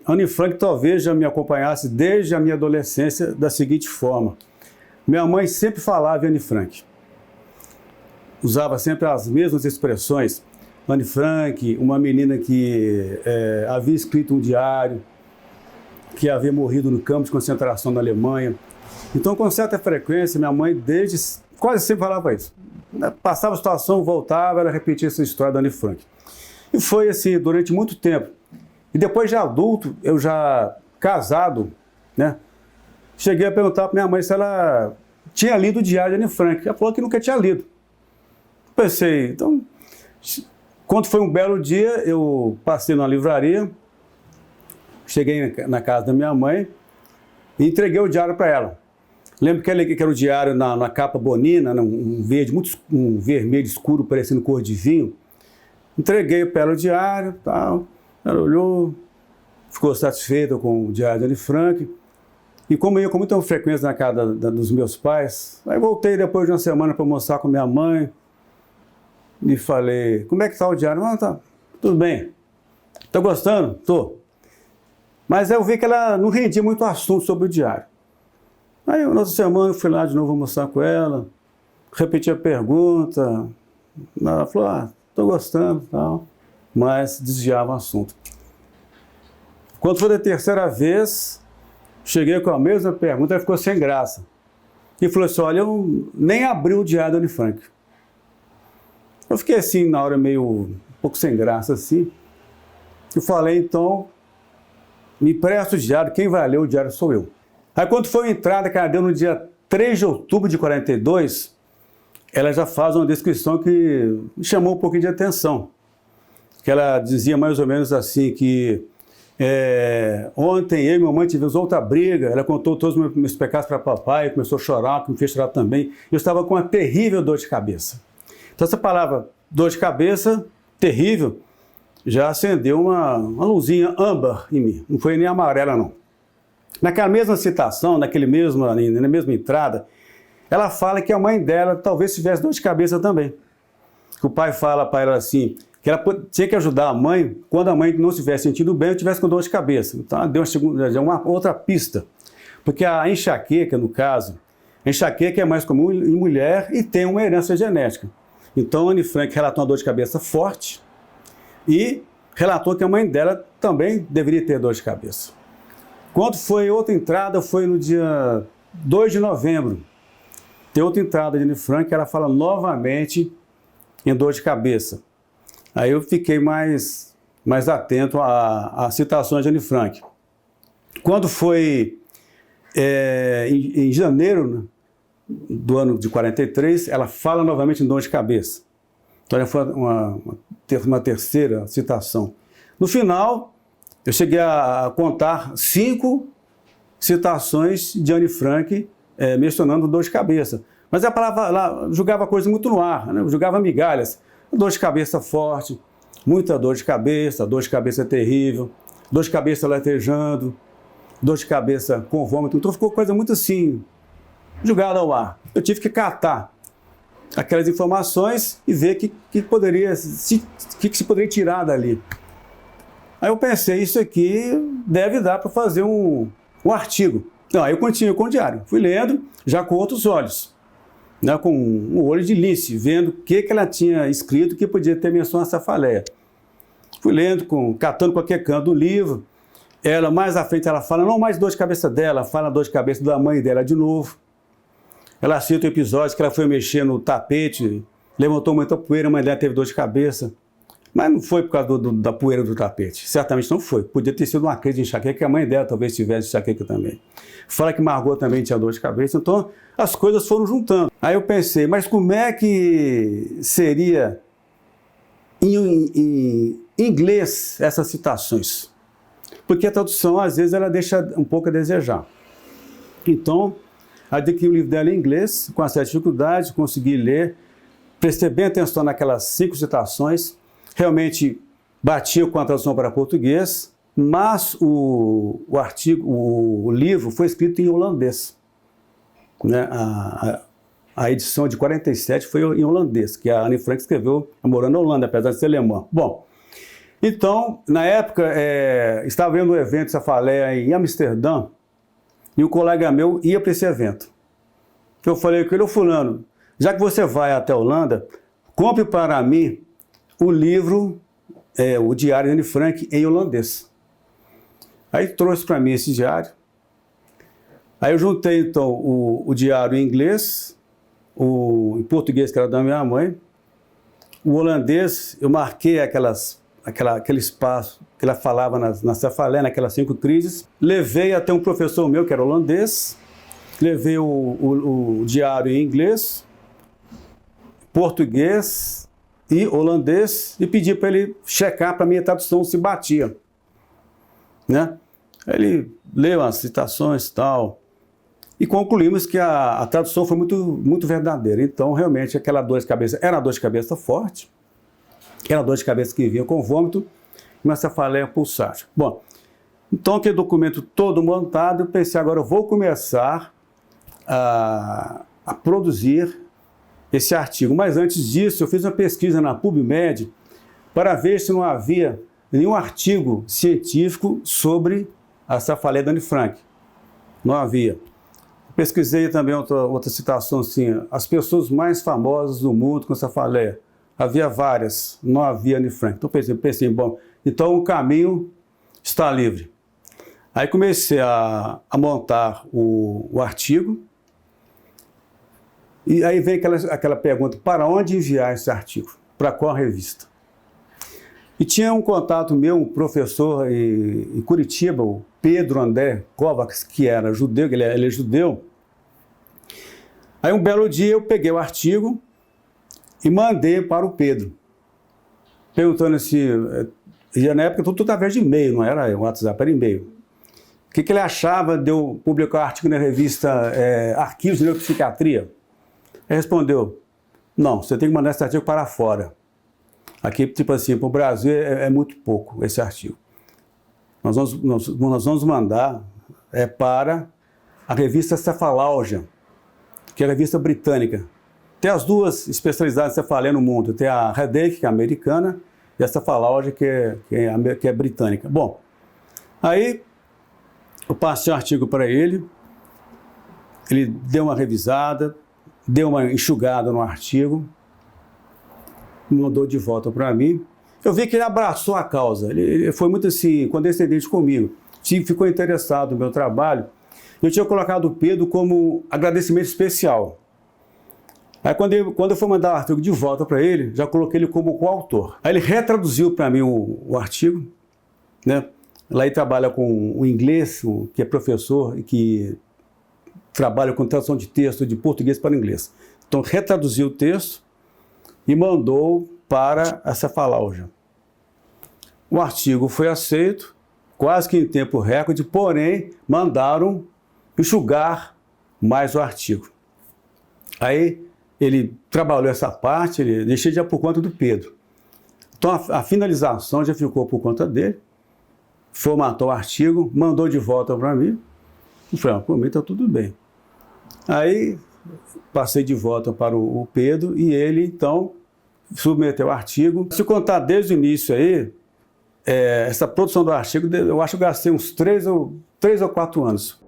Anne Frank talvez já me acompanhasse desde a minha adolescência da seguinte forma. Minha mãe sempre falava em Anne Frank. Usava sempre as mesmas expressões. Anne Frank, uma menina que havia escrito um diário, que havia morrido no campo de concentração na Alemanha. Então, com certa frequência, minha mãe quase sempre falava isso. Passava a situação, voltava, ela repetia essa história da Anne Frank. E foi assim durante muito tempo. E depois de adulto, eu já casado, né, cheguei a perguntar para minha mãe se ela tinha lido o diário de Anne Frank. Ela falou que nunca tinha lido. Pensei, então, quando foi um belo dia, eu passei numa livraria, cheguei na casa da minha mãe e entreguei o diário para ela. Lembro que era o diário na capa bonina, um vermelho escuro, parecendo cor de vinho. Entreguei para ela o diário, tal. Ela olhou, ficou satisfeita com o diário de Anne Frank. E como eu ia com muita frequência na casa dos meus pais, aí voltei depois de uma semana para almoçar com minha mãe. E falei, como é que está o diário? Ah, tá, tudo bem. Está gostando? Tô. Mas eu vi que ela não rendia muito assunto sobre o diário. Aí, na outra semana, eu fui lá de novo almoçar com ela, repeti a pergunta. Ela falou, estou gostando, tal. Mas desviava o assunto. Quando foi da terceira vez, cheguei com a mesma pergunta, ela ficou sem graça. E falou assim, olha, eu nem abri o diário da Anne Frank. Eu fiquei assim, na hora, um pouco sem graça, assim. Eu falei, então, me empresta o diário, quem vai ler o diário sou eu. Aí, quando foi a entrada que ela deu no dia 3 de outubro de 42, ela já faz uma descrição que me chamou um pouquinho de atenção. Que ela dizia mais ou menos assim, que ontem eu e minha mãe tivemos outra briga, ela contou todos os meus pecados para papai, começou a chorar, que me fez chorar também. Eu estava com uma terrível dor de cabeça. Então, essa palavra dor de cabeça, terrível, já acendeu uma luzinha âmbar em mim. Não foi nem amarela, não. Naquela mesma citação, na mesma entrada, ela fala que a mãe dela talvez tivesse dor de cabeça também. Que o pai fala para ela assim, que ela tinha que ajudar a mãe quando a mãe não estivesse sentindo bem ou estivesse com dor de cabeça. Então, ela deu uma outra pista. Porque a enxaqueca, no caso, a enxaqueca é mais comum em mulher e tem uma herança genética. Então, Anne Frank relatou uma dor de cabeça forte e relatou que a mãe dela também deveria ter dor de cabeça. Quando foi outra entrada, foi no dia 2 de novembro. Tem outra entrada de Anne Frank, ela fala novamente em dor de cabeça. Aí eu fiquei mais atento às citações de Anne Frank. Quando foi em janeiro do ano de 43, ela fala novamente em dor de cabeça. Então, foi uma terceira citação. No final, eu cheguei a contar 5 citações de Anne Frank mencionando dor de cabeça. Mas a palavra ela jogava coisa muito no ar, né? Jogava migalhas. Dor de cabeça forte, muita dor de cabeça terrível, dor de cabeça latejando, dor de cabeça com vômito. Então ficou coisa muito assim, jogada ao ar. Eu tive que catar aquelas informações e ver o que se poderia tirar dali. Aí eu pensei, isso aqui deve dar para fazer um artigo. Então, aí eu continuei com o diário, fui lendo já com outros olhos, né, com um olho de lince, vendo o que ela tinha escrito que podia ter menção a cefaleia. Fui lendo, catando qualquer canto do livro. Ela, mais à frente, ela fala, não mais dor de cabeça dela, fala dor de cabeça da mãe dela de novo. Ela cita o episódio que ela foi mexer no tapete, levantou muita poeira, a mãe dela teve dor de cabeça. Mas não foi por causa da poeira do tapete. Certamente não foi. Podia ter sido uma crise de enxaqueca, que a mãe dela talvez tivesse enxaqueca também. Fala que Margot também tinha dor de cabeça. Então, as coisas foram juntando. Aí eu pensei, mas como é que seria em inglês essas citações? Porque a tradução, às vezes, ela deixa um pouco a desejar. Então, adquiri o livro dela em inglês, com uma certa dificuldade, consegui ler, prestei bem atenção naquelas 5 citações, realmente batia com a tradução para português, mas o livro foi escrito em holandês. Né? A edição de 47 foi em holandês, que a Anne Frank escreveu morando na Holanda, apesar de ser alemã. Bom, Então, na época, estava vendo um evento Cefaleia em Amsterdã, e um colega meu ia para esse evento. Eu falei com ele: ô fulano, já que você vai até a Holanda, compre para mim o livro, o Diário de Anne Frank, em holandês. Aí trouxe para mim esse diário. Aí eu juntei, então, o diário em inglês, em português, que era da minha mãe, o holandês, eu marquei aquele espaço que ela falava na Cefaleia, naquelas 5 crises. Levei até um professor meu, que era holandês, levei o diário em inglês, português e holandês, e pedi para ele checar para mim a tradução se batia, né? Ele leu as citações e tal, e concluímos que a tradução foi muito verdadeira. Então, realmente, aquela dor de cabeça era uma dor de cabeça forte, era uma dor de cabeça que vinha com vômito, e uma cefaleia pulsátil. Bom, então aquele documento todo montado, eu pensei: agora eu vou começar a produzir esse artigo. Mas antes disso, eu fiz uma pesquisa na PubMed para ver se não havia nenhum artigo científico sobre a cefaleia da Anne Frank. Não havia. Pesquisei também outra citação assim: as pessoas mais famosas do mundo com cefaleia. Havia várias, não havia Anne Frank. Então pensei, bom, então o caminho está livre. Aí comecei a montar o artigo, e aí vem aquela pergunta: para onde enviar esse artigo? Para qual revista? E tinha um contato meu, um professor em Curitiba, o Pedro André Kovacs, que era judeu, ele é judeu. Aí um belo dia eu peguei o artigo e mandei para o Pedro, perguntando se, na época tudo através de e-mail, não era WhatsApp, era e-mail, o que ele achava de eu publicar o artigo na revista Arquivos de Neuropsiquiatria. Ele respondeu: não, você tem que mandar esse artigo para fora. Aqui, tipo assim, para o Brasil é muito pouco esse artigo. Nós vamos mandar para a revista Cephalalgia, que é a revista britânica. Tem as duas especialidades de cefaleia no mundo. Tem a Headache, que é americana, e a Cephalalgia, que é britânica. Bom, aí eu passei o artigo para ele, ele deu uma revisada, deu uma enxugada no artigo, mandou de volta para mim. Eu vi que ele abraçou a causa, ele foi muito assim, condescendente comigo, ficou interessado no meu trabalho. Eu tinha colocado o Pedro como agradecimento especial. Aí quando eu for mandar o artigo de volta para ele, já coloquei ele como coautor. Aí ele retraduziu para mim o artigo, né? Lá ele trabalha com o inglês, que é professor e que trabalha com tradução de texto de português para inglês. Então retraduziu o texto e mandou para a Cephalalgia. O artigo foi aceito, quase que em tempo recorde, porém mandaram enxugar mais o artigo. Aí ele trabalhou essa parte, ele deixei já por conta do Pedro. Então a finalização já ficou por conta dele, formatou o artigo, mandou de volta para mim, e falei: por mim está tudo bem. Aí passei de volta para o Pedro e ele então submeteu o artigo. Se contar desde o início aí, essa produção do artigo, eu acho que gastei uns 3 ou 4 anos.